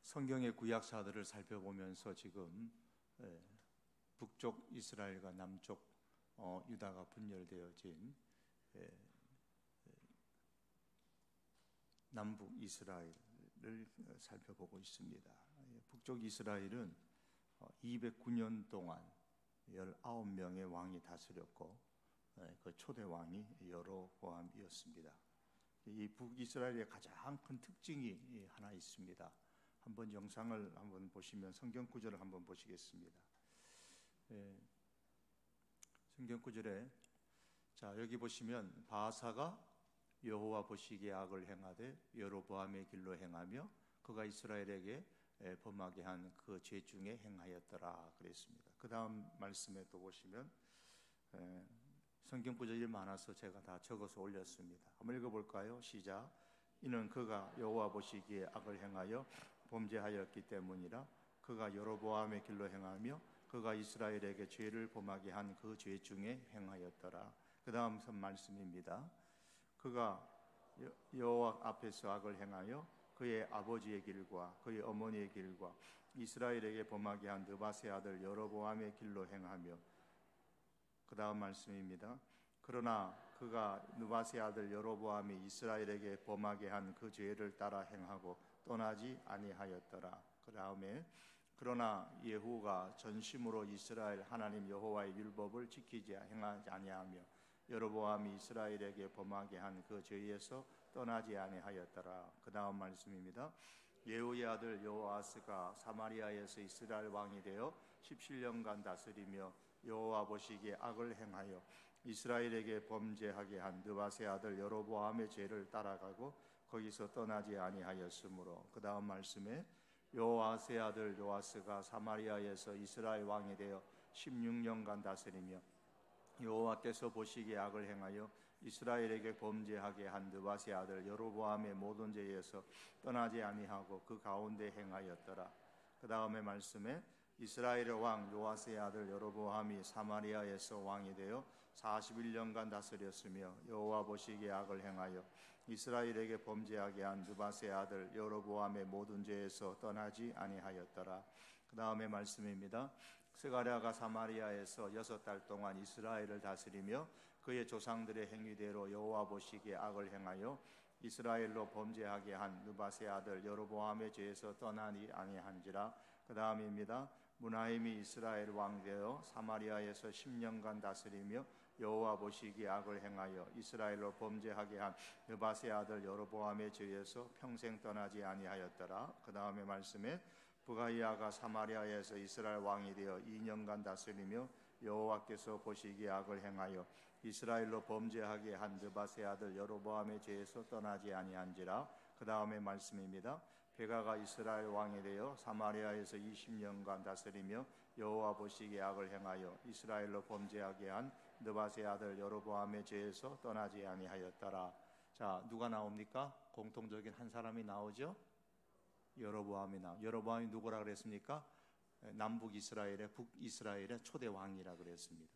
성경의 구약사들을 살펴보면서 지금 북쪽 이스라엘과 남쪽 유다가 분열되어진 남북 이스라엘을 살펴보고 있습니다. 북쪽 이스라엘은 209년 동안 19명의 왕이 다스렸고 그 초대 왕이 여로보암이었습니다. 이 북이스라엘의 가장 큰 특징이 하나 있습니다. 한번 영상을 한번 보시면 성경 구절을 한번 보시겠습니다. 성경 구절에 자 여기 보시면 바아사가 여호와 보시기에 악을 행하되 여로보암의 길로 행하며 그가 이스라엘에게 범하게 한 그 죄 중에 행하였더라 그랬습니다. 그 다음 말씀에 또 보시면 성경 구절이 많아서 제가 다 적어서 올렸습니다. 한번 읽어볼까요? 시작. 이는 그가 여호와 보시기에 악을 행하여 범죄하였기 때문이라. 그가 여로보암의 길로 행하며 그가 이스라엘에게 죄를 범하게 한 그 죄 중에 행하였더라. 그 다음 말씀입니다. 그가 여호와 앞에서 악을 행하여 그의 아버지의 길과 그의 어머니의 길과 이스라엘에게 범하게 한 느밧의 아들 여로보암의 길로 행하며 그 다음 말씀입니다. 그러나 그가 느밧의 아들 여로보암이 이스라엘에게 범하게 한 그 죄를 따라 행하고 떠나지 아니하였더라. 그 다음에 그러나 예후가 전심으로 이스라엘 하나님 여호와의 율법을 지키지 행하지 아니하며 여로보암이 이스라엘에게 범하게 한 그 죄에서 떠나지 아니하였더라. 그 다음 말씀입니다. 예후의 아들 여호아스가 사마리아에서 이스라엘 왕이 되어 17년간 다스리며 여호와 보시기에 악을 행하여 이스라엘에게 범죄하게 한 느밧의 아들 여로보암의 죄를 따라가고 거기서 떠나지 아니하였으므로. 그 다음 말씀에 여호아스의 아들 요아스가 사마리아에서 이스라엘 왕이 되어 16년간 다스리며 여호와께서 보시기에 악을 행하여 이스라엘에게 범죄하게 한 느밧의 아들 여로보암의 모든 죄에서 떠나지 아니하고 그 가운데 행하였더라. 그 다음에 말씀에 이스라엘의 왕 요아스의 아들 여로보암이 사마리아에서 왕이 되어 41년간 다스렸으며 여호와 보시기에 악을 행하여 이스라엘에게 범죄하게 한 느밧의 아들 여로보암의 모든 죄에서 떠나지 아니하였더라. 그 다음에 말씀입니다. 스가랴가 사마리아에서 6달 동안 이스라엘을 다스리며 그의 조상들의 행위대로 여호와 보시기에 악을 행하여 이스라엘로 범죄하게 한 느밧의 아들 여로보암의 죄에서 떠나지 아니한지라. 그 다음입니다. 무나임이 이스라엘 왕 되어 사마리아에서 10년간 다스리며 여호와 보시기에 악을 행하여 이스라엘로 범죄하게 한 느밧의 아들 여로보암의 죄에서 평생 떠나지 아니하였더라. 그 다음에 말씀에 부가이아가 사마리아에서 이스라엘 왕이 되어 2년간 다스리며 여호와께서 보시기에 악을 행하여 이스라엘로 범죄하게 한 느밧의 아들 여로보암의 죄에서 떠나지 아니한지라. 그 다음에 말씀입니다. 베가가 이스라엘 왕이 되어 사마리아에서 20년간 다스리며 여호와 보시기에 악을 행하여 이스라엘로 범죄하게 한 느밧의 아들 여로보암의 죄에서 떠나지 아니하였더라. 자, 누가 나옵니까? 공통적인 한 사람이 나오죠? 여로보암이 누구라 그랬습니까? 남북 이스라엘의 북이스라엘의 초대 왕이라 그랬습니다.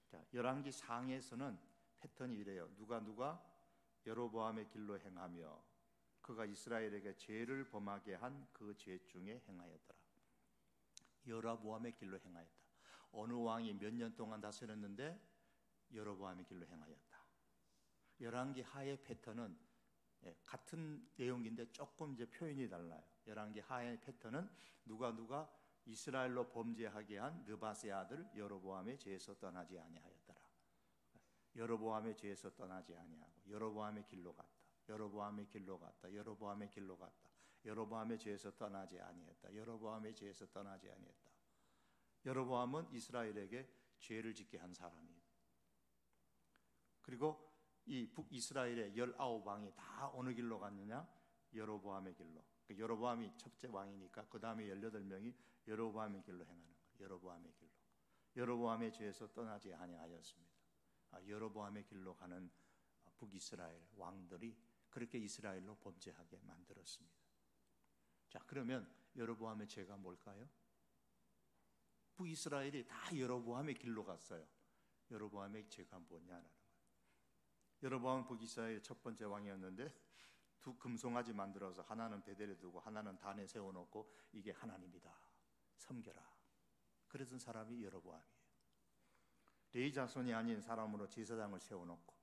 자, 열왕기 상에서는 패턴이 이래요. 누가 여로보암의 길로 행하며 그가 이스라엘에게 죄를 범하게 한 그 죄 중에 행하였더라. 여로보암의 길로 행하였다. 어느 왕이 몇 년 동안 다스렸는데 여로보암의 길로 행하였다. 열왕기 하의 패턴은 같은 내용인데 조금 이제 표현이 달라요. 열왕기 하의 패턴은 누가 이스라엘로 범죄하게 한 느밧의 아들 여로보암의 죄에서 떠나지 아니하였더라. 여로보암의 죄에서 떠나지 아니하고 여로보암의 길로 갔다. 여로보암의 길로 갔다. 여로보암의 길로 갔다. 여로보암의 죄에서 떠나지 아니했다. 여로보암의 죄에서 떠나지 아니했다. 여로보암은 이스라엘에게 죄를 짓게 한 사람이에요. 그리고 이 북이스라엘의 19왕이 다 어느 길로 갔느냐? 여로보암의 길로. 여로보암이 첫째 왕이니까 그 다음에 18명이 여로보암의 길로 행하는 거예요. 여로보암의 길로. 여로보암의 죄에서 떠나지 아니하였습니다. 여로보암의 길로 가는 북이스라엘 왕들이 그렇게 이스라엘로 범죄하게 만들었습니다. 자, 그러면 여로보암의 죄가 뭘까요? 북이스라엘이 다 여로보암의 길로 갔어요. 여로보암의 죄가 뭐냐라는 거예요. 여로보암은 북이스라엘의 첫 번째 왕이었는데 두 금송아지 만들어서 하나는 베델에 두고 하나는 단에 세워놓고 이게 하나님이다, 섬겨라. 그랬던 사람이 여로보암이에요. 레위 자손이 아닌 사람으로 제사장을 세워놓고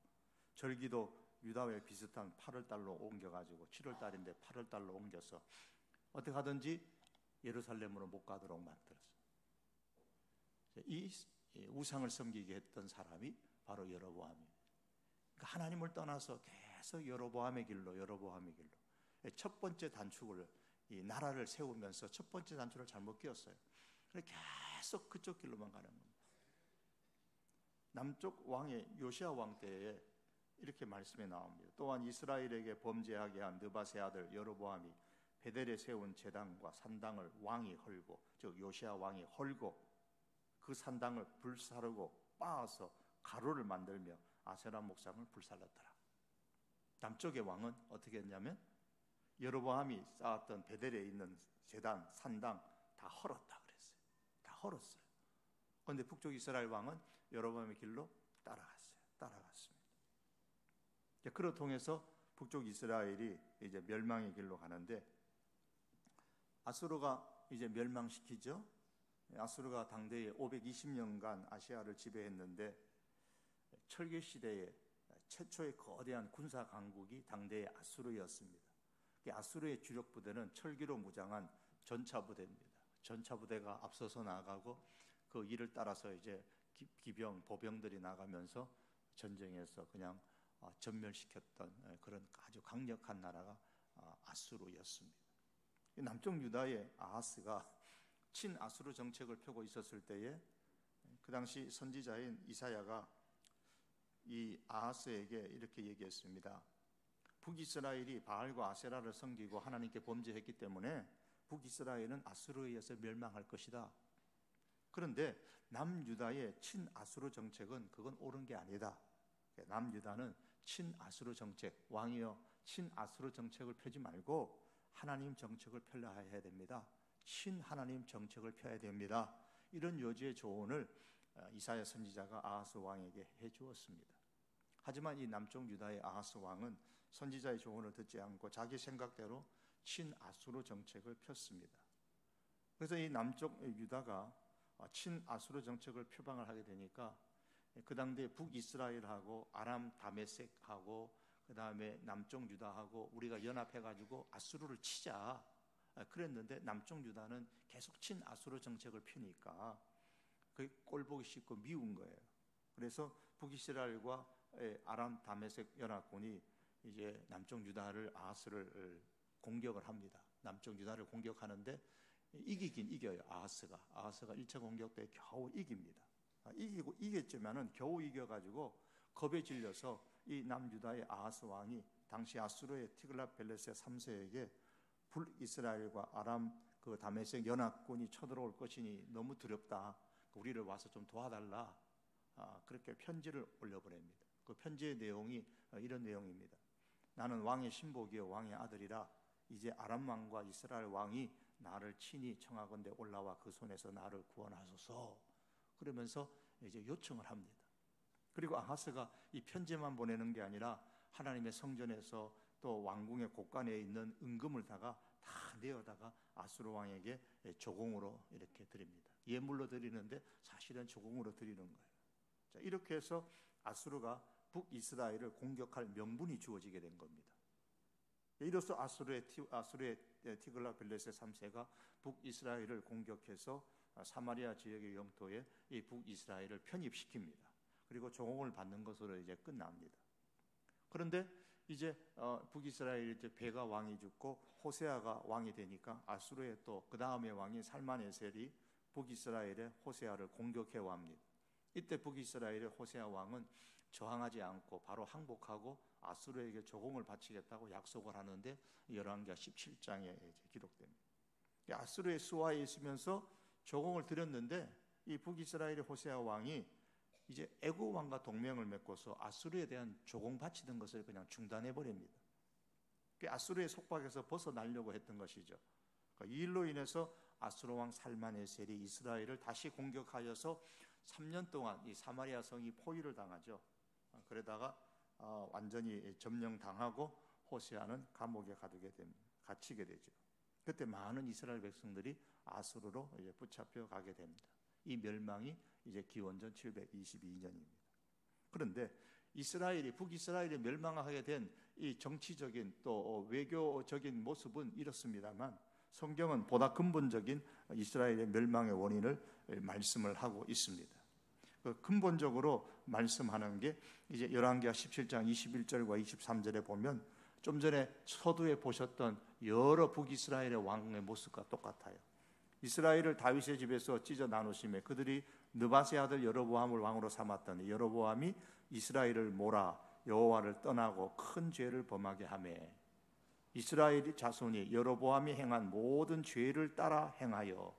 절기도 유다와 비슷한 8월달로 옮겨가지고 7월달인데 8월달로 옮겨서 어떻게 하든지 예루살렘으로 못 가도록 만들었어요. 이 우상을 섬기게 했던 사람이 바로 여로보암이에요. 그러니까 하나님을 떠나서 계속 여로보암의 길로 첫 번째 단축을, 이 나라를 세우면서 첫 번째 단축을 잘못 끼웠어요. 그래서 계속 그쪽 길로만 가는 겁니다. 남쪽 왕의 요시야 왕 때에 이렇게 말씀에 나옵니다. 또한 이스라엘에게 범죄하게 한 느밧의 아들 여로보암이 베델에 세운 제단과 산당을 왕이 헐고, 즉 요시야 왕이 헐고 그 산당을 불사르고 빻아서 가루를 만들며 아세라 목상을 불살랐더라. 남쪽의 왕은 어떻게 했냐면 여로보암이 쌓았던 베델에 있는 제단, 산당 다 헐었다 그랬어요. 다 헐었어요. 그런데 북쪽 이스라엘 왕은 여로보암의 길로 따라갔습니다. 그로 통해서 북쪽 이스라엘이 이제 멸망의 길로 가는데, 아수르가 이제 멸망시키죠. 아수르가 당대에 520년간 아시아를 지배했는데 철기 시대에 최초의 거대한 군사 강국이 당대의 아수르였습니다. 아수르의 주력 부대는 철기로 무장한 전차 부대입니다. 전차 부대가 앞서서 나가고 그 이를 따라서 이제 기병, 보병들이 나가면서 전쟁에서 그냥 전멸시켰던 그런 아주 강력한 나라가 아수르였습니다. 남쪽 유다의 아하스가 친아수르 정책을 펴고 있었을 때에 그 당시 선지자인 이사야가 이 아하스에게 이렇게 얘기했습니다. 북이스라엘이 바알과 아세라를 섬기고 하나님께 범죄했기 때문에 북이스라엘은 아수르에 의해서 멸망할 것이다. 그런데 남유다의 친아수르 정책은 그건 옳은 게 아니다. 남유다는 친아수르 정책, 왕이여 친아수르 정책을 펴지 말고 하나님 정책을 펴야 해야 됩니다. 친하나님 정책을 펴야 됩니다. 이런 요지의 조언을 이사야 선지자가 아하스 왕에게 해주었습니다. 하지만 이 남쪽 유다의 아하스 왕은 선지자의 조언을 듣지 않고 자기 생각대로 친아수르 정책을 폈습니다. 그래서 이 남쪽 유다가 친아수르 정책을 표방을 하게 되니까 그 당대 북이스라엘하고 아람 다메섹하고 그 다음에 남쪽 유다하고 우리가 연합해가지고 아수르를 치자 그랬는데, 남쪽 유다는 계속 친아수르 정책을 피니까 그게 꼴보기 쉽고 미운 거예요. 그래서 북이스라엘과 아람 다메섹 연합군이 이제 남쪽 유다를, 아하스를 공격을 합니다. 남쪽 유다를 공격하는데 이기긴 이겨요. 아하스가 1차 공격 때 겨우 이깁니다. 이겼지만은 겨우 이겨가지고 겁에 질려서 이 남유다의 아하스 왕이 당시 아수르의 티글랏필레세 3세에게 북이스라엘과 아람 그 다메섹 연합군이 쳐들어올 것이니 너무 두렵다. 우리를 와서 좀 도와달라. 그렇게 편지를 올려보냅니다. 그 편지의 내용이 이런 내용입니다. 나는 왕의 신복이요 왕의 아들이라. 이제 아람 왕과 이스라엘 왕이 나를 친히 청하건대 올라와 그 손에서 나를 구원하소서. 그러면서 이제 요청을 합니다. 그리고 아하스가 이 편지만 보내는 게 아니라 하나님의 성전에서 또 왕궁의 곳간에 있는 은금을 다 내어다가 아수르 왕에게 조공으로 이렇게 드립니다. 예물로 드리는데 사실은 조공으로 드리는 거예요. 자, 이렇게 해서 아수르가 북이스라엘을 공격할 명분이 주어지게 된 겁니다. 이로써 아수르의 티글랏필레세 3세가 북이스라엘을 공격해서 사마리아 지역의 영토에 이 북이스라엘을 편입시킵니다. 그리고 조공을 받는 것으로 이제 끝납니다. 그런데 이제 북이스라엘 이제 베가 왕이 죽고 호세아가 왕이 되니까 아수르의 또 그 다음의 왕인 살만에셀이 북이스라엘의 호세아를 공격해 옵니다. 이때 북이스라엘의 호세아 왕은 저항하지 않고 바로 항복하고 아수르에게 조공을 바치겠다고 약속을 하는데 열왕기하 17장에 기록됩니다. 아수르의 수하에 있으면서 조공을 드렸는데 이 북이스라엘의 호세아 왕이 이제 애굽 왕과 동맹을 맺고서 아수르에 대한 조공 바치던 것을 그냥 중단해 버립니다. 아수르의 속박에서 벗어나려고 했던 것이죠. 이 일로 인해서 아수르 왕 살만에셀이 이스라엘을 다시 공격하여서 3년 동안 이 사마리아 성이 포위를 당하죠. 그러다가 완전히 점령당하고 호세아는 감옥에 갇히게 되죠. 그때 많은 이스라엘 백성들이 아수르로 이제 붙잡혀 가게 됩니다. 이 멸망이 이제 기원전 722년입니다. 그런데 북이스라엘이 멸망하게 된 이 정치적인 또 외교적인 모습은 이렇습니다만, 성경은 보다 근본적인 이스라엘의 멸망의 원인을 말씀을 하고 있습니다. 그 근본적으로 말씀하는 게 이제 열왕기하 17장 21절과 23절에 보면 좀 전에 서두에 보셨던 여러 북이스라엘의 왕의 모습과 똑같아요. 이스라엘을 다윗의 집에서 찢어 나누심에 그들이 느밧의 아들 여로보암을 왕으로 삼았더니 여로보암이 이스라엘을 몰아 여호와를 떠나고 큰 죄를 범하게 하매 이스라엘의 자손이 여로보암이 행한 모든 죄를 따라 행하여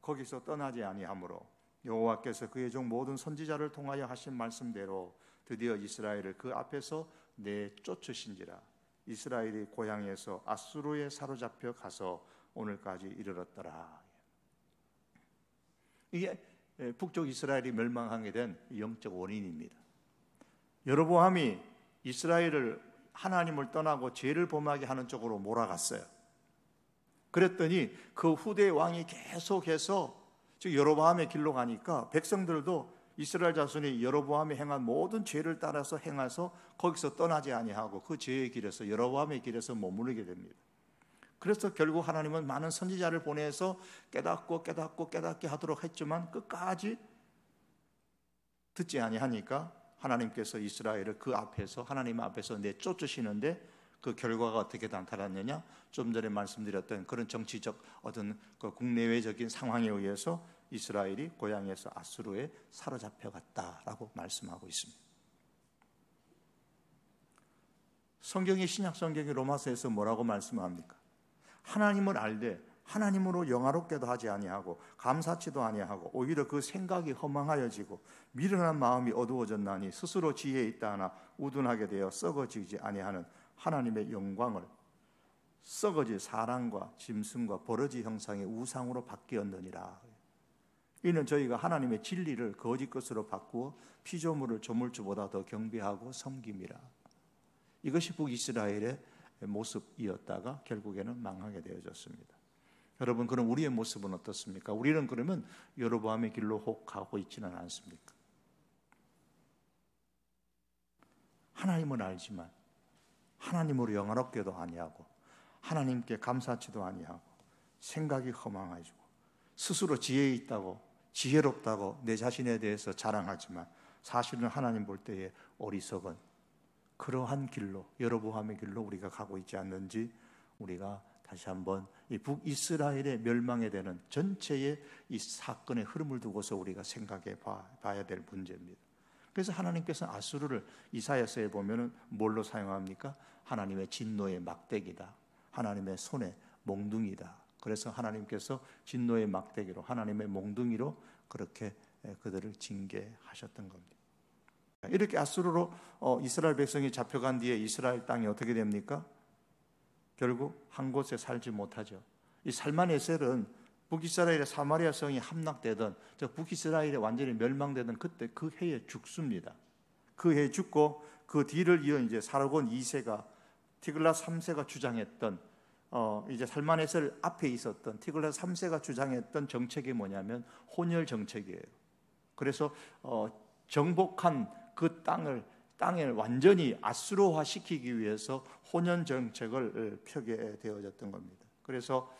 거기서 떠나지 아니하므로 여호와께서 그의 종 모든 선지자를 통하여 하신 말씀대로 드디어 이스라엘을 그 앞에서 내쫓으신지라. 이스라엘이 고향에서 아수르에 사로잡혀 가서 오늘까지 이르렀더라. 이게 북쪽 이스라엘이 멸망하게 된 영적 원인입니다. 여로보암이 이스라엘을 하나님을 떠나고 죄를 범하게 하는 쪽으로 몰아갔어요. 그랬더니 그 후대 왕이 계속해서 즉 여로보암의 길로 가니까 백성들도 이스라엘 자손이 여로보암이 행한 모든 죄를 따라서 행해서 거기서 떠나지 아니하고 그 죄의 길에서 여로보암의 길에서 머무르게 됩니다. 그래서 결국 하나님은 많은 선지자를 보내서 깨닫게 하도록 했지만 끝까지 듣지 아니하니까 하나님께서 이스라엘을 그 앞에서 하나님 앞에서 내쫓으시는데 그 결과가 어떻게 나타났느냐? 좀 전에 말씀드렸던 그런 정치적 어떤 그 국내외적인 상황에 의해서 이스라엘이 고향에서 아수르에 사로잡혀갔다라고 말씀하고 있습니다. 성경이 신약 성경이 로마서에서 뭐라고 말씀합니까? 하나님을 알되 하나님으로 영화롭게도 하지 아니하고 감사치도 아니하고 오히려 그 생각이 허망하여지고 미련한 마음이 어두워졌나니 스스로 지혜에 있다 하나 우둔하게 되어 썩어지지 아니하는 하나님의 영광을 썩어질 사람과 짐승과 버러지 형상의 우상으로 바뀌었느니라. 이는 저희가 하나님의 진리를 거짓 것으로 바꾸어 피조물을 조물주보다 더 경배하고 섬김이라. 이것이 북이스라엘의 모습이었다가 결국에는 망하게 되어졌습니다. 여러분, 그럼 우리의 모습은 어떻습니까? 우리는 그러면 여로보암의 길로 혹 가고 있지는 않습니까? 하나님은 알지만 하나님으로 영화롭게도 아니하고 하나님께 감사치도 아니하고 생각이 허망해지고 스스로 지혜 있다고 지혜롭다고 내 자신에 대해서 자랑하지만 사실은 하나님 볼 때에 어리석은 그러한 길로 여로보암의 길로 우리가 가고 있지 않는지 우리가 다시 한번 이 북이스라엘의 멸망에 되는 전체의 이 사건의 흐름을 두고서 우리가 생각해 봐야 될 문제입니다. 그래서 하나님께서 아수르를 이사야서에 보면은 뭘로 사용합니까? 하나님의 진노의 막대기다. 하나님의 손의 몽둥이다. 그래서 하나님께서 진노의 막대기로 하나님의 몽둥이로 그렇게 그들을 징계하셨던 겁니다. 이렇게 아수르로 이스라엘 백성이 잡혀간 뒤에 이스라엘 땅이 어떻게 됩니까? 결국 한 곳에 살지 못하죠. 이 살만에셀은 북이스라엘의 사마리아 성이 함락되던 북이스라엘이 완전히 멸망되던 그때 그 해에 죽습니다. 그 해에 죽고 그 뒤를 이어 이제 사르곤 2세가 티글라 3세가 주장했던 이제 살만에셀 앞에 있었던 티글라 3세가 주장했던 정책이 뭐냐면 혼혈 정책이에요. 그래서 정복한 그 땅을 완전히 아수르화 시키기 위해서 혼연 정책을 펴게 되어졌던 겁니다. 그래서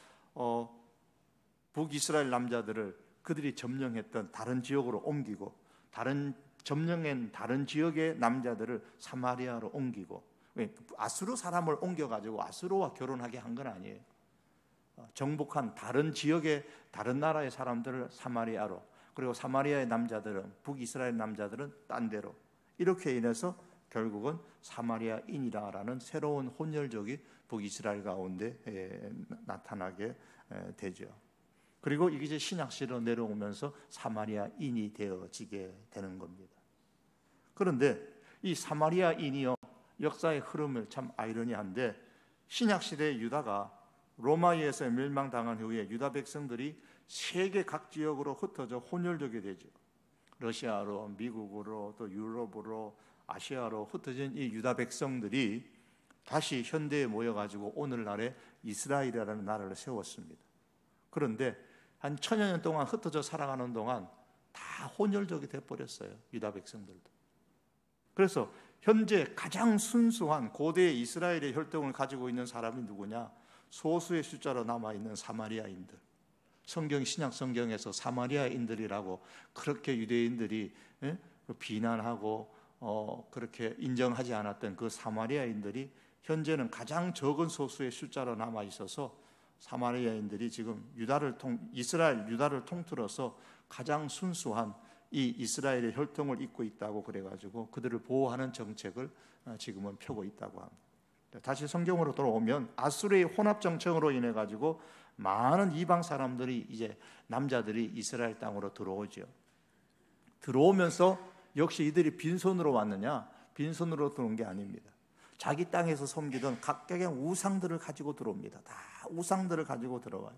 북이스라엘 남자들을 그들이 점령했던 다른 지역으로 옮기고 점령한 다른 지역의 남자들을 사마리아로 옮기고, 아수르 사람을 옮겨가지고 아수르와 결혼하게 한 건 아니에요. 정복한 다른 지역의 다른 나라의 사람들을 사마리아로, 그리고 사마리아의 남자들은 북이스라엘 남자들은 딴 데로, 이렇게 인해서 결국은 사마리아인이라는 새로운 혼혈족이 북이스라엘 가운데 나타나게 되죠. 그리고 이게 이제 신약시로 내려오면서 사마리아인이 되어지게 되는 겁니다. 그런데 이 사마리아인이요, 역사의 흐름을 참 아이러니한데, 신약시대의 유다가 로마에서 멸망당한 후에 유다 백성들이 세계 각 지역으로 흩어져 혼혈족이 되죠. 러시아로, 미국으로, 또 유럽으로, 아시아로 흩어진 이 유다 백성들이 다시 현대에 모여가지고 오늘날에 이스라엘이라는 나라를 세웠습니다. 그런데 한 1000여 년 동안 흩어져 살아가는 동안 다 혼혈족이 돼버렸어요, 유다 백성들도. 그래서 현재 가장 순수한 고대 이스라엘의 혈통을 가지고 있는 사람이 누구냐? 소수의 숫자로 남아있는 사마리아인들. 신약 성경에서 사마리아인들이라고 그렇게 유대인들이 비난하고 그렇게 인정하지 않았던 그 사마리아인들이 현재는 가장 적은 소수의 숫자로 남아 있어서 사마리아인들이 지금 이스라엘 유다를 통틀어서 가장 순수한 이 이스라엘의 혈통을 잇고 있다고 그래가지고 그들을 보호하는 정책을 지금은 펴고 있다고 합니다. 다시 성경으로 돌아오면 아수르의 혼합 정책으로 인해 가지고 많은 이방 사람들이 이제 남자들이 이스라엘 땅으로 들어오죠. 들어오면서 역시 이들이 빈손으로 왔느냐? 빈손으로 들어온 게 아닙니다. 자기 땅에서 섬기던 각각의 우상들을 가지고 들어옵니다. 다 우상들을 가지고 들어와요.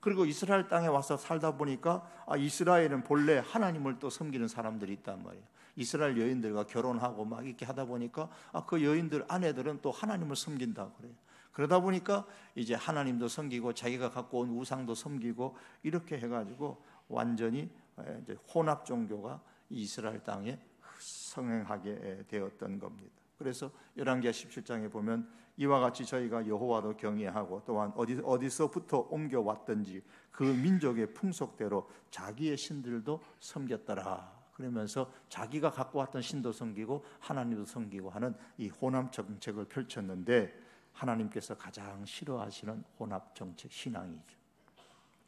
그리고 이스라엘 땅에 와서 살다 보니까 이스라엘은 본래 하나님을 또 섬기는 사람들이 있단 말이에요. 이스라엘 여인들과 결혼하고 막 이렇게 하다 보니까 그 여인들 아내들은 또 하나님을 섬긴다 그래요. 그러다 보니까 이제 하나님도 섬기고 자기가 갖고 온 우상도 섬기고 이렇게 해가지고 완전히 이제 혼합 종교가 이스라엘 땅에 성행하게 되었던 겁니다. 그래서 열왕기하 17장에 보면 이와 같이 저희가 여호와도 경외하고 또한 어디서부터 옮겨왔든지 그 민족의 풍속대로 자기의 신들도 섬겼더라. 그러면서 자기가 갖고 왔던 신도 섬기고 하나님도 섬기고 하는 이 혼합 정책을 펼쳤는데 하나님께서 가장 싫어하시는 혼합 정책 신앙이죠.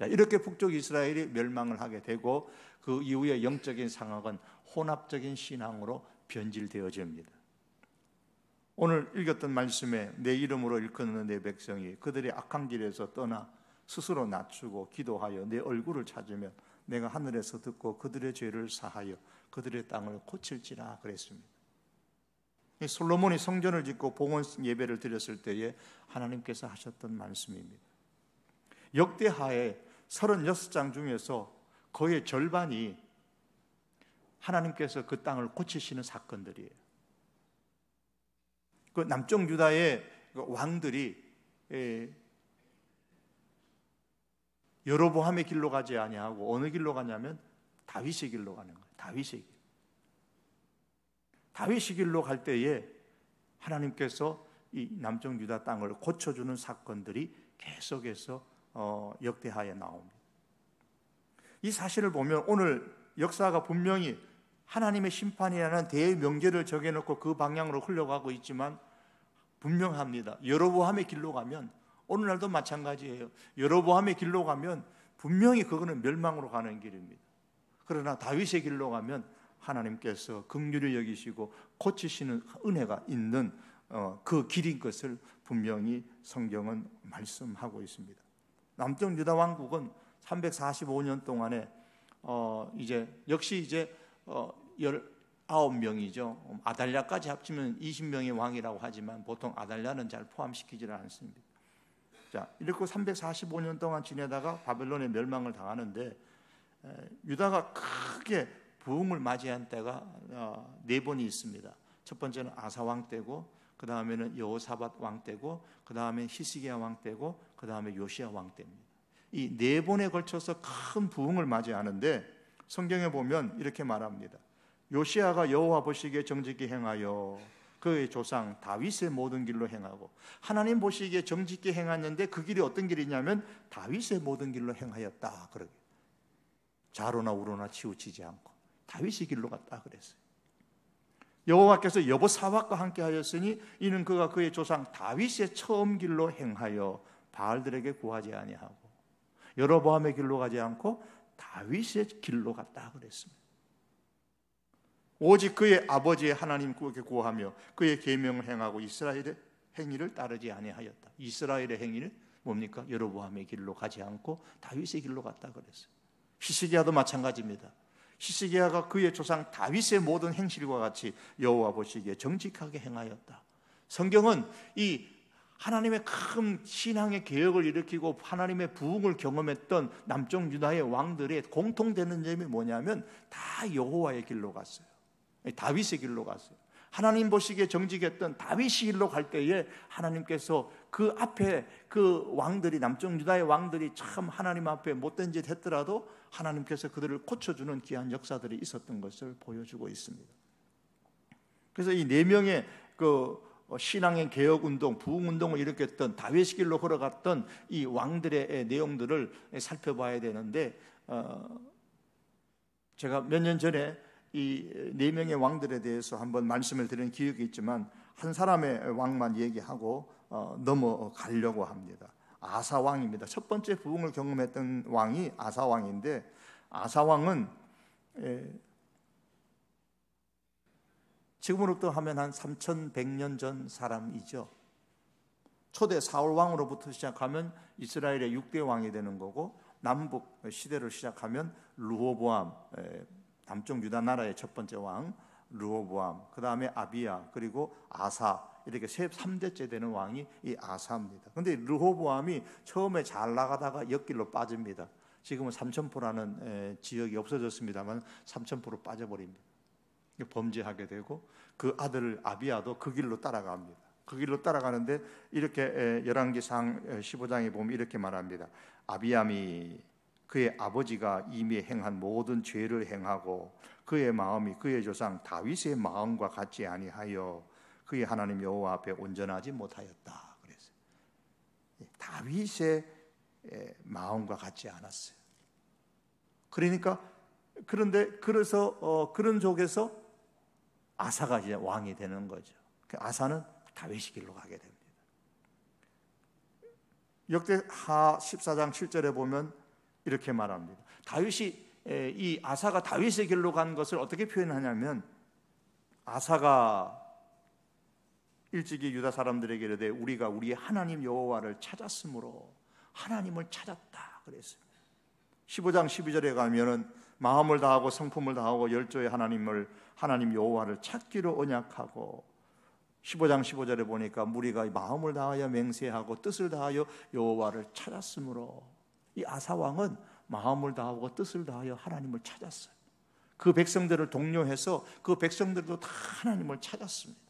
이렇게 북쪽 이스라엘이 멸망을 하게 되고 그 이후의 영적인 상황은 혼합적인 신앙으로 변질되어집니다. 오늘 읽었던 말씀에 내 이름으로 일컫는 내 백성이 그들의 악한 길에서 떠나 스스로 낮추고 기도하여 내 얼굴을 찾으면 내가 하늘에서 듣고 그들의 죄를 사하여 그들의 땅을 고칠지라 그랬습니다. 솔로몬이 성전을 짓고 봉헌 예배를 드렸을 때에 하나님께서 하셨던 말씀입니다. 역대하에 36장 중에서 거의 절반이 하나님께서 그 땅을 고치시는 사건들이에요. 그 남쪽 유다의 왕들이 여로보암의 길로 가지 아니하고 어느 길로 가냐면 다윗의 길로 가는 거예요. 다윗의 길로 갈 때에 하나님께서 이 남쪽 유다 땅을 고쳐주는 사건들이 계속해서 역대하에 나옵니다. 이 사실을 보면 오늘 역사가 분명히 하나님의 심판이라는 대명제를 정해놓고 그 방향으로 흘러가고 있지만 분명합니다. 여로보암의 길로 가면 오늘날도 마찬가지예요. 여로보암의 길로 가면 분명히 그거는 멸망으로 가는 길입니다. 그러나 다윗의 길로 가면 하나님께서 긍휼히 여기시고 고치시는 은혜가 있는 그 길인 것을 분명히 성경은 말씀하고 있습니다. 남쪽 유다 왕국은 345년 동안에 역시 19명이죠. 아달랴까지 합치면 20명의 왕이라고 하지만 보통 아달랴는 잘 포함시키지는 않습니다. 자, 이렇게 345년 동안 지내다가 바벨론의 멸망을 당하는데 유다가 크게 부흥을 맞이한 때가 4번이 있습니다. 첫 번째는 아사 왕 때고, 그 다음에는 여호사밧 왕 때고, 그 다음에 히스기야 왕 때고, 그 다음에 요시야 왕 때입니다. 이 4번에 걸쳐서 큰 부흥을 맞이하는데 성경에 보면 이렇게 말합니다. 요시야가 여호와 보시기에 정직히 행하여 그의 조상 다윗의 모든 길로 행하고, 하나님 보시기에 정직히 행했는데 그 길이 어떤 길이냐면 다윗의 모든 길로 행하였다. 그러게 좌로나 우로나 치우치지 않고 다윗의 길로 갔다 그랬어요. 여호와께서 여호사밧과 함께 하였으니 이는 그가 그의 조상 다윗의 처음 길로 행하여 바알들에게 구하지 아니하고 여로보암의 길로 가지 않고 다윗의 길로 갔다 그랬습니다. 오직 그의 아버지의 하나님께 구하며 그의 계명을 행하고 이스라엘의 행위를 따르지 아니하였다. 이스라엘의 행위는 뭡니까? 여로보암의 길로 가지 않고 다윗의 길로 갔다 그랬어요. 히스기야도 마찬가지입니다. 히스기야가 그의 조상 다윗의 모든 행실과 같이 여호와 보시기에 정직하게 행하였다. 성경은 이 하나님의 큰 신앙의 개혁을 일으키고 하나님의 부흥을 경험했던 남쪽 유다의 왕들의 공통되는 점이 뭐냐면 다 여호와의 길로 갔어요. 다윗의 길로 갔어요. 하나님 보시기에 정직했던 다윗이 길로 갈 때에 하나님께서 그 앞에 그 왕들이, 남쪽 유다의 왕들이 참 하나님 앞에 못된 짓 했더라도 하나님께서 그들을 고쳐주는 귀한 역사들이 있었던 것을 보여주고 있습니다. 그래서 이 네 명의 그 신앙의 개혁운동, 부흥운동을 일으켰던 다윗의 길로 걸어갔던 이 왕들의 내용들을 살펴봐야 되는데, 제가 몇 년 전에 이 네 명의 왕들에 대해서 한번 말씀을 드린 기억이 있지만 한 사람의 왕만 얘기하고 넘어가려고 합니다. 아사 왕입니다. 첫 번째 부흥을 경험했던 왕이 아사 왕인데, 아사 왕은 지금으로부터 하면 한 3100년 전 사람이죠. 초대 사울 왕으로부터 시작하면 이스라엘의 6대 왕이 되는 거고, 남북 시대를 시작하면 르호보암, 남쪽 유다 나라의 첫 번째 왕 르호보암, 그 다음에 아비야, 그리고 아사, 이렇게 3대째 되는 왕이 이 아사입니다. 그런데 르호보암이 처음에 잘 나가다가 옆길로 빠집니다. 지금은 삼천포라는 지역이 없어졌습니다만 삼천포로 빠져버립니다. 범죄하게 되고, 그 아들 아비야도 그 길로 따라갑니다. 그 길로 따라가는데 이렇게 열왕기상 15장에 보면 이렇게 말합니다. 아비암이 그의 아버지가 이미 행한 모든 죄를 행하고 그의 마음이 그의 조상 다윗의 마음과 같지 아니하여 그의 하나님 여호와 앞에 온전하지 못하였다. 그랬어요. 다윗의 마음과 같지 않았어요. 그러니까 그래서 그런 쪽에서 아사가 이제 왕이 되는 거죠. 아사는 다윗의 길로 가게 됩니다. 역대하 14장 7절에 보면 이렇게 말합니다. 다윗이 이 아사가 다윗의 길로 간 것을 어떻게 표현하냐면, 아사가 일찍이 유다 사람들에게 이르되 우리가 우리의 하나님 여호와를 찾았으므로 하나님을 찾았다 그랬습니다. 15장 12절에 가면은 마음을 다하고 성품을 다하고 열조의 하나님 여호와를 찾기로 언약하고, 15장 15절에 보니까 무리가 마음을 다하여 맹세하고 뜻을 다하여 여호와를 찾았으므로, 이 아사 왕은 마음을 다하고 뜻을 다하여 하나님을 찾았어요. 그 백성들을 독려해서 그 백성들도 다 하나님을 찾았습니다.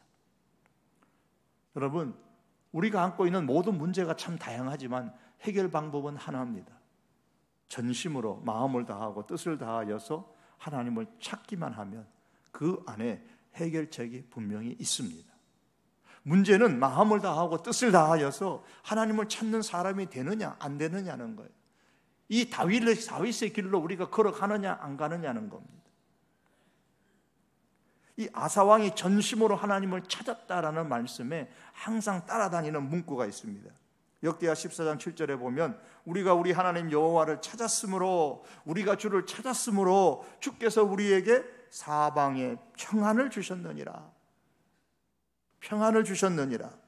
여러분, 우리가 안고 있는 모든 문제가 참 다양하지만 해결 방법은 하나입니다. 전심으로 마음을 다하고 뜻을 다하여서 하나님을 찾기만 하면 그 안에 해결책이 분명히 있습니다. 문제는 마음을 다하고 뜻을 다하여서 하나님을 찾는 사람이 되느냐 안 되느냐는 거예요. 이 다윗의 길로 우리가 걸어가느냐 안 가느냐는 겁니다. 이 아사왕이 전심으로 하나님을 찾았다라는 말씀에 항상 따라다니는 문구가 있습니다. 역대하 14장 7절에 보면 우리가 우리 하나님 여호와를 찾았으므로, 우리가 주를 찾았으므로 주께서 우리에게 사방에 평안을 주셨느니라. 평안을 주셨느니라.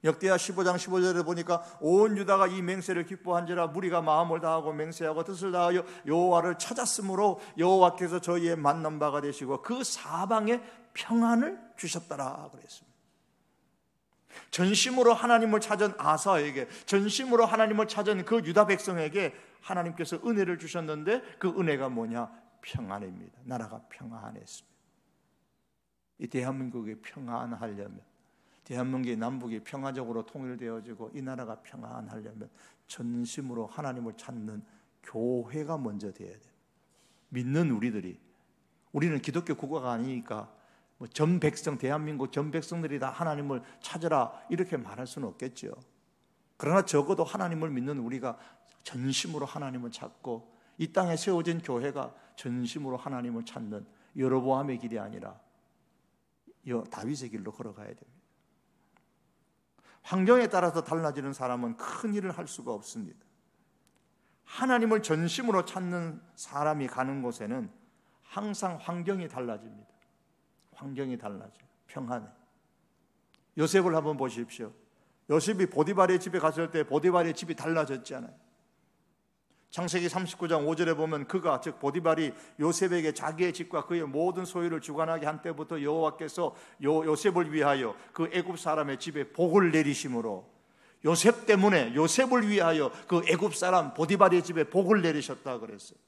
역대하 15장 15절에 보니까 온 유다가 이 맹세를 기뻐한지라 무리가 마음을 다하고 맹세하고 뜻을 다하여 여호와를 찾았으므로 여호와께서 저희의 만난 바가 되시고 그 사방에 평안을 주셨더라 그랬습니다. 전심으로 하나님을 찾은 아사에게, 전심으로 하나님을 찾은 그 유다 백성에게 하나님께서 은혜를 주셨는데, 그 은혜가 뭐냐? 평안입니다. 나라가 평안했습니다. 이 대한민국이 평안하려면, 대한민국의 남북이 평화적으로 통일되어지고 이 나라가 평안하려면 전심으로 하나님을 찾는 교회가 먼저 돼야 돼요. 믿는 우리는 기독교 국가가 아니니까 전 백성, 대한민국 전 백성들이 다 하나님을 찾으라 이렇게 말할 수는 없겠죠. 그러나 적어도 하나님을 믿는 우리가 전심으로 하나님을 찾고, 이 땅에 세워진 교회가 전심으로 하나님을 찾는 여로보암의 길이 아니라 다윗의 길로 걸어가야 됩니다. 환경에 따라서 달라지는 사람은 큰 일을 할 수가 없습니다. 하나님을 전심으로 찾는 사람이 가는 곳에는 항상 환경이 달라집니다. 환경이 달라져요. 평안해. 요셉을 한번 보십시오. 요셉이 보디발의 집에 갔을 때 보디발의 집이 달라졌잖아요. 창세기 39장 5절에 보면 그가, 즉 보디발이 요셉에게 자기의 집과 그의 모든 소유를 주관하게 한 때부터 여호와께서 요셉을 위하여 그 애굽 사람의 집에 복을 내리심으로, 요셉 때문에 요셉을 위하여 그 애굽 사람 보디발의 집에 복을 내리셨다 그랬어요.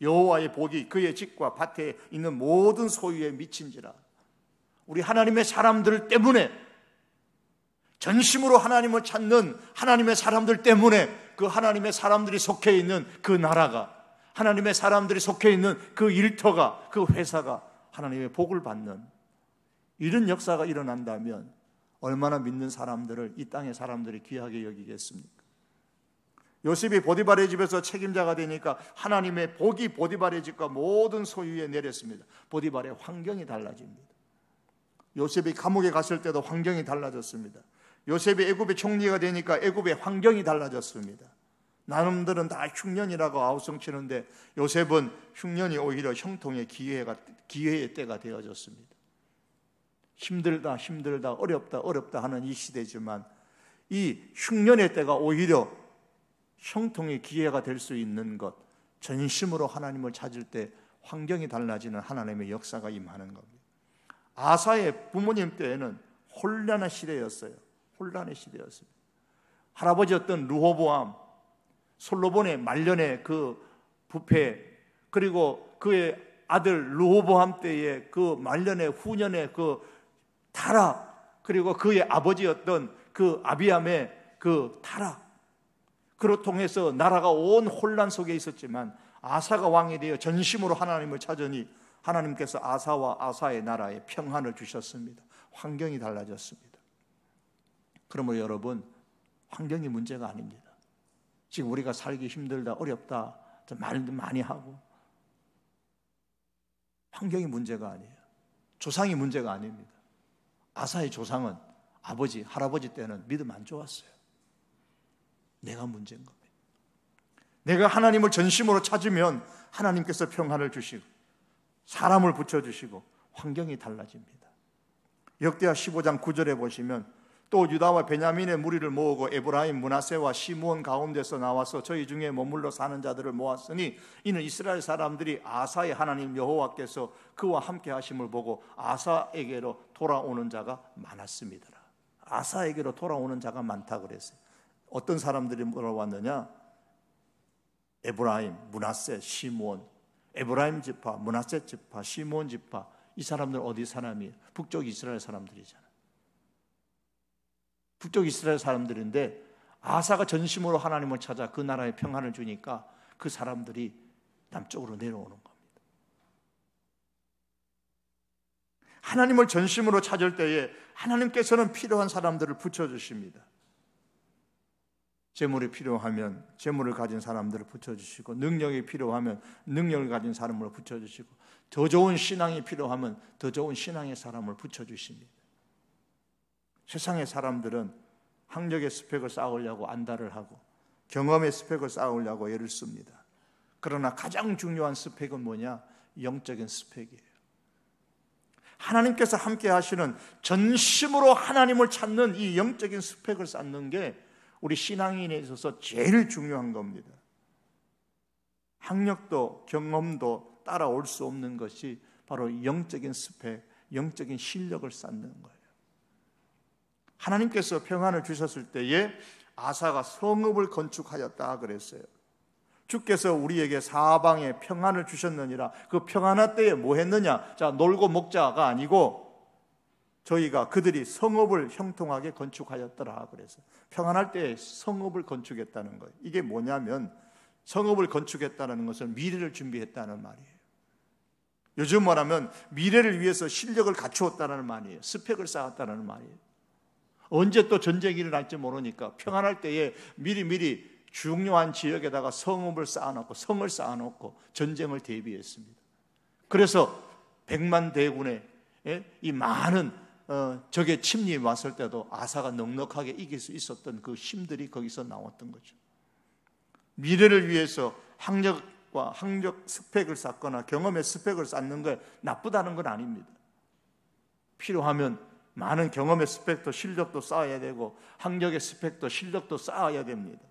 여호와의 복이 그의 집과 밭에 있는 모든 소유에 미친지라. 우리 하나님의 사람들 때문에, 전심으로 하나님을 찾는 하나님의 사람들 때문에 그 하나님의 사람들이 속해 있는 그 나라가, 하나님의 사람들이 속해 있는 그 일터가, 그 회사가 하나님의 복을 받는 이런 역사가 일어난다면 얼마나 믿는 사람들을 이 땅의 사람들이 귀하게 여기겠습니까? 요셉이 보디발의 집에서 책임자가 되니까 하나님의 복이 보디발의 집과 모든 소유에 내렸습니다. 보디발의 환경이 달라집니다. 요셉이 감옥에 갔을 때도 환경이 달라졌습니다. 요셉이 애굽의 총리가 되니까 애굽의 환경이 달라졌습니다. 나름들은 다 흉년이라고 아우성치는데 요셉은 흉년이 오히려 형통의 기회의 때가 되어졌습니다. 힘들다 어렵다 하는 이 시대지만 이 흉년의 때가 오히려 형통의 기회가 될 수 있는 것, 전심으로 하나님을 찾을 때 환경이 달라지는 하나님의 역사가 임하는 겁니다. 아사의 부모님 때에는 혼란의 시대였어요. 혼란의 시대였습니다. 할아버지였던 르호보암, 솔로몬의 말년의 그 부패, 그리고 그의 아들 르호보암 때의 그 말년의 후년의 그 타락, 그리고 그의 아버지였던 그 아비암의 그 타락, 그로 통해서 나라가 온 혼란 속에 있었지만 아사가 왕이 되어 전심으로 하나님을 찾으니 하나님께서 아사와 아사의 나라에 평안을 주셨습니다. 환경이 달라졌습니다. 그러므로 여러분, 환경이 문제가 아닙니다. 지금 우리가 살기 힘들다, 어렵다 말도 많이 하고 환경이 문제가 아니에요. 조상이 문제가 아닙니다. 아사의 조상은 아버지, 할아버지 때는 믿음 안 좋았어요. 내가 문제인 겁니다. 내가 하나님을 전심으로 찾으면 하나님께서 평안을 주시고 사람을 붙여주시고 환경이 달라집니다. 역대하 15장 9절에 보시면 또 유다와 베냐민의 무리를 모으고 에브라임, 므낫세와 시므온 가운데서 나와서 저희 중에 머물러 사는 자들을 모았으니 이는 이스라엘 사람들이 아사의 하나님 여호와께서 그와 함께 하심을 보고 아사에게로 돌아오는 자가 많았습니다. 아사에게로 돌아오는 자가 많다 그랬어요. 어떤 사람들이 돌아왔느냐? 에브라임, 므낫세, 시므온. 에브라임 지파, 므낫세 지파, 시므온 지파. 이 사람들 어디 사람이에요? 북쪽 이스라엘 사람들이잖아요. 북쪽 이스라엘 사람들인데 아사가 전심으로 하나님을 찾아 그 나라에 평안을 주니까 그 사람들이 남쪽으로 내려오는 겁니다. 하나님을 전심으로 찾을 때에 하나님께서는 필요한 사람들을 붙여주십니다. 재물이 필요하면 재물을 가진 사람들을 붙여주시고, 능력이 필요하면 능력을 가진 사람을 붙여주시고, 더 좋은 신앙이 필요하면 더 좋은 신앙의 사람을 붙여주십니다. 세상의 사람들은 학력의 스펙을 쌓으려고 안달을 하고 경험의 스펙을 쌓으려고 애를 씁니다. 그러나 가장 중요한 스펙은 뭐냐? 영적인 스펙이에요. 하나님께서 함께 하시는 전심으로 하나님을 찾는 이 영적인 스펙을 쌓는 게 우리 신앙인에 있어서 제일 중요한 겁니다. 학력도 경험도 따라올 수 없는 것이 바로 영적인 스펙, 영적인 실력을 쌓는 거예요. 하나님께서 평안을 주셨을 때에 아사가 성읍을 건축하였다 그랬어요. 주께서 우리에게 사방에 평안을 주셨느니라. 그 평안할 때에 뭐 했느냐? 자, 놀고 먹자가 아니고 저희가 그들이 성읍을 형통하게 건축하였더라 그래서 평안할 때에 성읍을 건축했다는 거예요. 이게 뭐냐면 성읍을 건축했다는 것은 미래를 준비했다는 말이에요. 요즘 말하면 미래를 위해서 실력을 갖추었다는 말이에요. 스펙을 쌓았다는 말이에요. 언제 또 전쟁이 일어날지 모르니까 평안할 때에 미리 중요한 지역에다가 성읍을 쌓아놓고 성을 쌓아놓고 전쟁을 대비했습니다. 그래서 100만 대군의 이 많은 적의 침략이 왔을 때도 아사가 넉넉하게 이길 수 있었던 그 힘들이 거기서 나왔던 거죠. 미래를 위해서 학력 스펙을 쌓거나 경험의 스펙을 쌓는 게 나쁘다는 건 아닙니다. 필요하면 많은 경험의 스펙도 실력도 쌓아야 되고 학력의 스펙도 실력도 쌓아야 됩니다.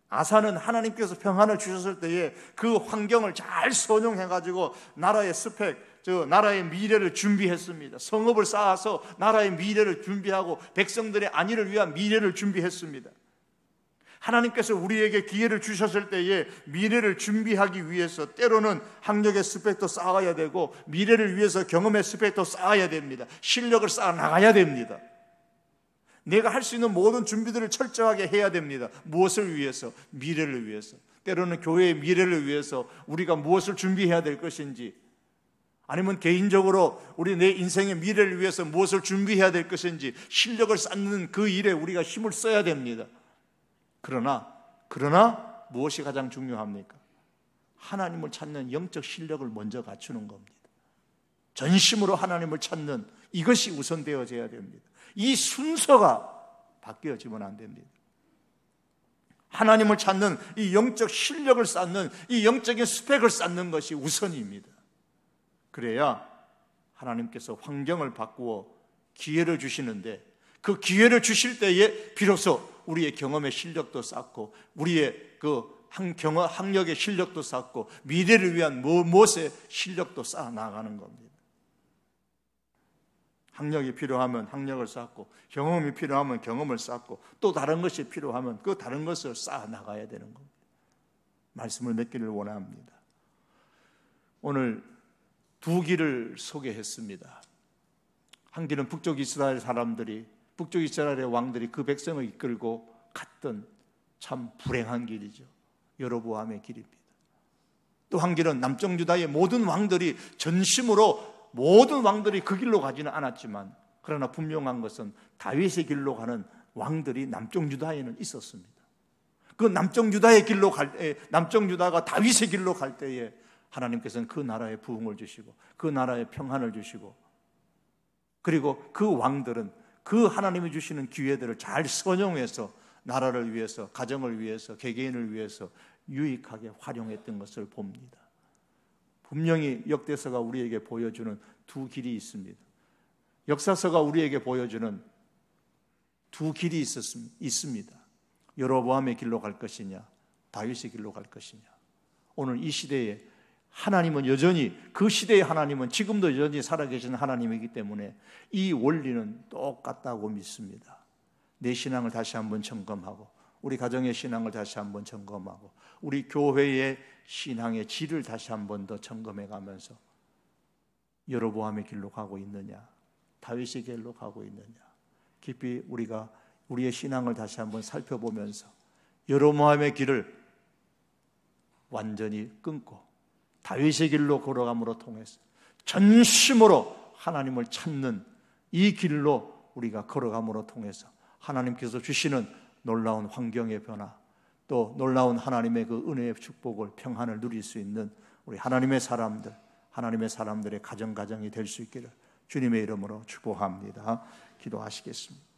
아사는 하나님께서 평안을 주셨을 때에 그 환경을 잘 선용해가지고 나라의 스펙, 나라의 미래를 준비했습니다. 성읍을 쌓아서 나라의 미래를 준비하고 백성들의 안위를 위한 미래를 준비했습니다. 하나님께서 우리에게 기회를 주셨을 때에 미래를 준비하기 위해서 때로는 학력의 스펙도 쌓아야 되고 미래를 위해서 경험의 스펙도 쌓아야 됩니다. 실력을 쌓아 나가야 됩니다. 내가 할 수 있는 모든 준비들을 철저하게 해야 됩니다. 무엇을 위해서? 미래를 위해서. 때로는 교회의 미래를 위해서 우리가 무엇을 준비해야 될 것인지, 아니면 개인적으로 내 인생의 미래를 위해서 무엇을 준비해야 될 것인지 실력을 쌓는 그 일에 우리가 힘을 써야 됩니다. 그러나 무엇이 가장 중요합니까? 하나님을 찾는 영적 실력을 먼저 갖추는 겁니다. 전심으로 하나님을 찾는 이것이 우선되어져야 됩니다. 이 순서가 바뀌어지면 안 됩니다. 하나님을 찾는 이 영적 실력을 쌓는 이 영적인 스펙을 쌓는 것이 우선입니다. 그래야 하나님께서 환경을 바꾸어 기회를 주시는데, 그 기회를 주실 때에 비로소 우리의 경험의 실력도 쌓고 우리의 그 학력의 실력도 쌓고 미래를 위한 무엇의 실력도 쌓아 나가는 겁니다. 학력이 필요하면 학력을 쌓고 경험이 필요하면 경험을 쌓고 또 다른 것이 필요하면 그 다른 것을 쌓아 나가야 되는 겁니다. 말씀을 맺기를 원합니다. 오늘 두 길을 소개했습니다. 한 길은 북쪽 이스라엘 사람들이, 북쪽 이스라엘의 왕들이 그 백성을 이끌고 갔던 참 불행한 길이죠. 여로보암의 길입니다. 또 한 길은 남쪽 유다의 모든 왕들이 전심으로, 모든 왕들이 그 길로 가지는 않았지만 그러나 분명한 것은 다윗의 길로 가는 왕들이 남쪽 유다에는 있었습니다. 그 남쪽 유다의 길로 갈 때, 남쪽 유다가 다윗의 길로 갈 때에 하나님께서는 그 나라에 부흥을 주시고 그 나라에 평안을 주시고, 그리고 그 왕들은 그 하나님이 주시는 기회들을 잘 선용해서 나라를 위해서, 가정을 위해서, 개개인을 위해서 유익하게 활용했던 것을 봅니다. 분명히 역대서가 우리에게 보여주는 두 길이 있습니다. 역사서가 우리에게 보여주는 두 길이 있습니다. 여로보암의 길로 갈 것이냐, 다윗의 길로 갈 것이냐. 오늘 이 시대에 하나님은 여전히, 그 시대의 하나님은 지금도 여전히 살아계신 하나님이기 때문에 이 원리는 똑같다고 믿습니다. 내 신앙을 다시 한번 점검하고, 우리 가정의 신앙을 다시 한번 점검하고, 우리 교회의 신앙의 질을 다시 한번 더 점검해 가면서 여로보암의 길로 가고 있느냐, 다윗의 길로 가고 있느냐, 깊이 우리가 우리의 신앙을 다시 한번 살펴보면서 여로보암의 길을 완전히 끊고 다윗의 길로 걸어감으로 통해서 전심으로 하나님을 찾는 이 길로 우리가 걸어감으로 통해서 하나님께서 주시는 놀라운 환경의 변화, 또 놀라운 하나님의 그 은혜의 축복을, 평안을 누릴 수 있는 우리 하나님의 사람들의 가정이 될 수 있기를 주님의 이름으로 축복합니다. 기도하시겠습니다.